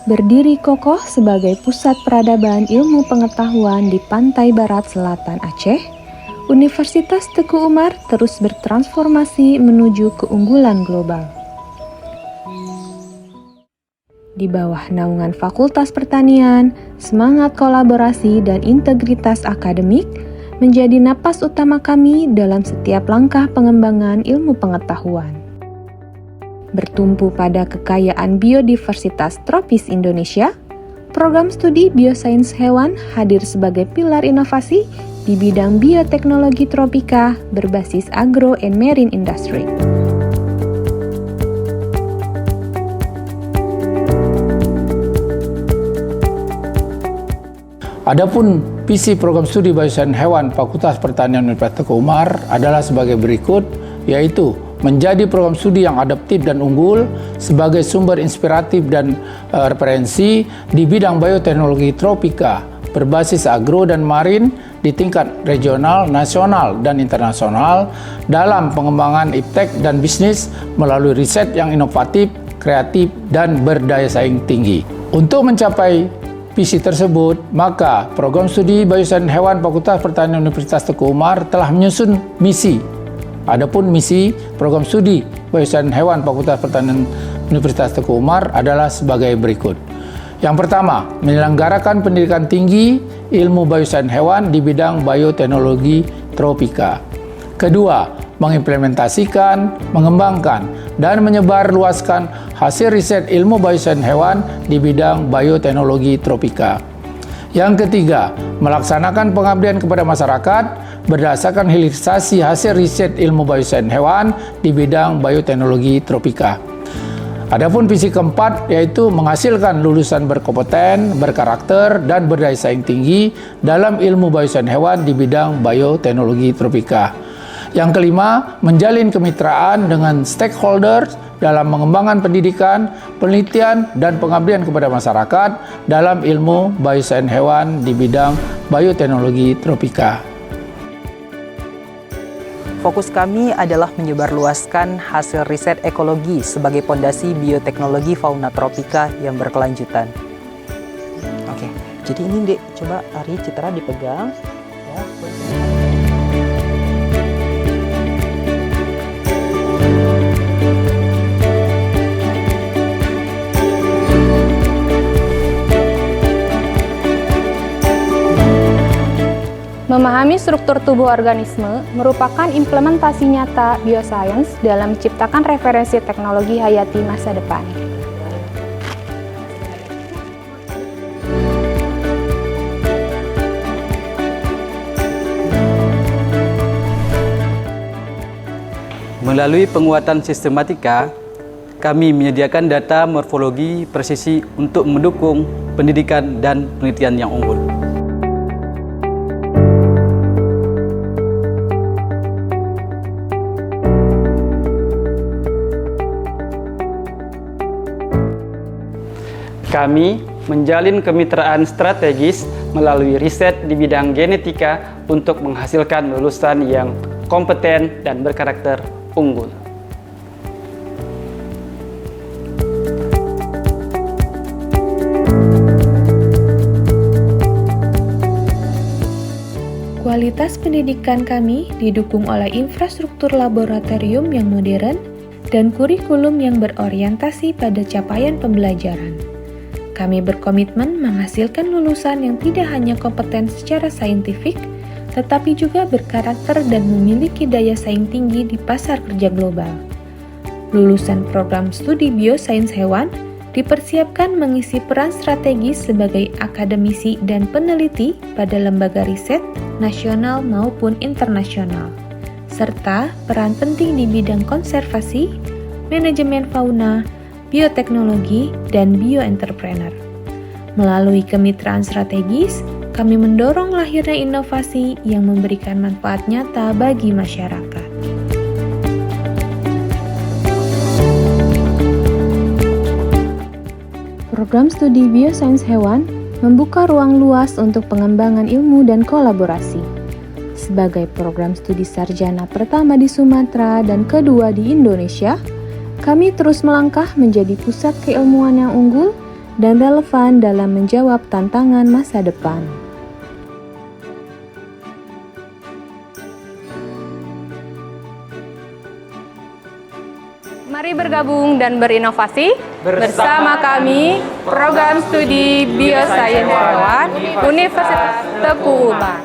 Berdiri kokoh sebagai pusat peradaban ilmu pengetahuan di pantai barat selatan Aceh, Universitas Teguh Umar terus bertransformasi menuju keunggulan global. Di bawah naungan Fakultas Pertanian, semangat kolaborasi dan integritas akademik menjadi napas utama kami dalam setiap langkah pengembangan ilmu pengetahuan. Bertumpu pada kekayaan biodiversitas tropis Indonesia, program studi biosains hewan hadir sebagai pilar inovasi di bidang bioteknologi tropika berbasis agro and marine industry. Adapun visi program studi biosains hewan Fakultas Pertanian Universitas Teguh Umar adalah sebagai berikut, yaitu menjadi program studi yang adaptif dan unggul sebagai sumber inspiratif dan referensi di bidang bioteknologi tropika berbasis agro dan marin di tingkat regional, nasional, dan internasional dalam pengembangan iptek dan bisnis melalui riset yang inovatif, kreatif, dan berdaya saing tinggi. Untuk mencapai visi tersebut, maka program studi biosains hewan Fakultas Pertanian Universitas Teguh Umar telah menyusun misi. Adapun misi program studi biosains hewan Fakultas Pertanian Universitas Teguh Umar adalah sebagai berikut. Yang pertama, menyelenggarakan pendidikan tinggi ilmu biosains hewan di bidang bioteknologi tropika. Kedua, mengimplementasikan, mengembangkan, dan menyebarluaskan hasil riset ilmu biosains hewan di bidang bioteknologi tropika. Yang ketiga, melaksanakan pengabdian kepada masyarakat berdasarkan hilirisasi hasil riset ilmu biosains hewan di bidang bioteknologi tropika. Adapun visi keempat yaitu menghasilkan lulusan berkompeten, berkarakter, dan berdaya saing tinggi dalam ilmu biosains hewan di bidang bioteknologi tropika. Yang kelima, menjalin kemitraan dengan stakeholders dalam mengembangkan pendidikan, penelitian, dan pengabdian kepada masyarakat dalam ilmu biosains hewan di bidang bioteknologi tropika. Fokus kami adalah menyebarluaskan hasil riset ekologi sebagai pondasi bioteknologi fauna tropika yang berkelanjutan. Oke, jadi ini Dek, coba Ari Citra dipegang. Ya. Memahami struktur tubuh organisme merupakan implementasi nyata biosains dalam menciptakan referensi teknologi hayati masa depan. Melalui penguatan sistematika, kami menyediakan data morfologi presisi untuk mendukung pendidikan dan penelitian yang unggul. Kami menjalin kemitraan strategis melalui riset di bidang genetika untuk menghasilkan lulusan yang kompeten dan berkarakter unggul. Kualitas pendidikan kami didukung oleh infrastruktur laboratorium yang modern dan kurikulum yang berorientasi pada capaian pembelajaran. Kami berkomitmen menghasilkan lulusan yang tidak hanya kompeten secara saintifik, tetapi juga berkarakter dan memiliki daya saing tinggi di pasar kerja global. Lulusan program studi biosains hewan dipersiapkan mengisi peran strategis sebagai akademisi dan peneliti pada lembaga riset nasional maupun internasional, serta peran penting di bidang konservasi, manajemen fauna, bioteknologi, dan bioentrepreneur. Melalui kemitraan strategis, kami mendorong lahirnya inovasi yang memberikan manfaat nyata bagi masyarakat. Program studi biosains hewan membuka ruang luas untuk pengembangan ilmu dan kolaborasi. Sebagai program studi sarjana pertama di Sumatera dan kedua di Indonesia, kami terus melangkah menjadi pusat keilmuan yang unggul dan relevan dalam menjawab tantangan masa depan. Mari bergabung dan berinovasi bersama kami, Program Studi Biosains Hewan Universitas Teguh Umar.